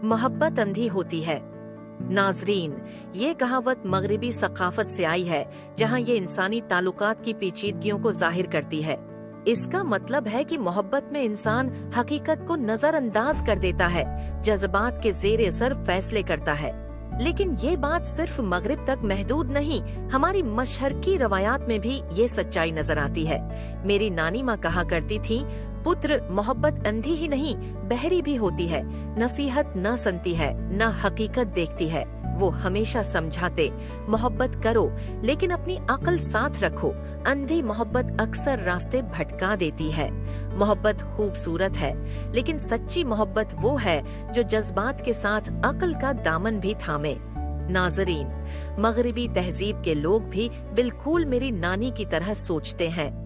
मोहब्बत अंधी होती है। नाजरीन, ये कहावत मगरिबी सकाफत से आई है, जहाँ ये इंसानी ताल्लुकात की पेचीदगियों को जाहिर करती है। इसका मतलब है कि मोहब्बत में इंसान हकीकत को नजरअंदाज कर देता है, जज्बात के ज़ेरे असर फैसले करता है। लेकिन ये बात सिर्फ मगरिब तक महदूद नहीं, हमारी मशरकी रवायात में भी ये सच्चाई नजर आती है। मेरी नानी माँ कहा करती थी, पुत्र, मोहब्बत अंधी ही नहीं बहरी भी होती है, नसीहत न सुनती है न हकीकत देखती है। वो हमेशा समझाते, मोहब्बत करो लेकिन अपनी अक्ल साथ रखो, अंधी मोहब्बत अक्सर रास्ते भटका देती है। मोहब्बत खूबसूरत है, लेकिन सच्ची मोहब्बत वो है जो जज्बात के साथ अक्ल का दामन भी थामे। नाजरीन, मगरिबी तहजीब के लोग भी बिल्कुल मेरी नानी की तरह सोचते हैं।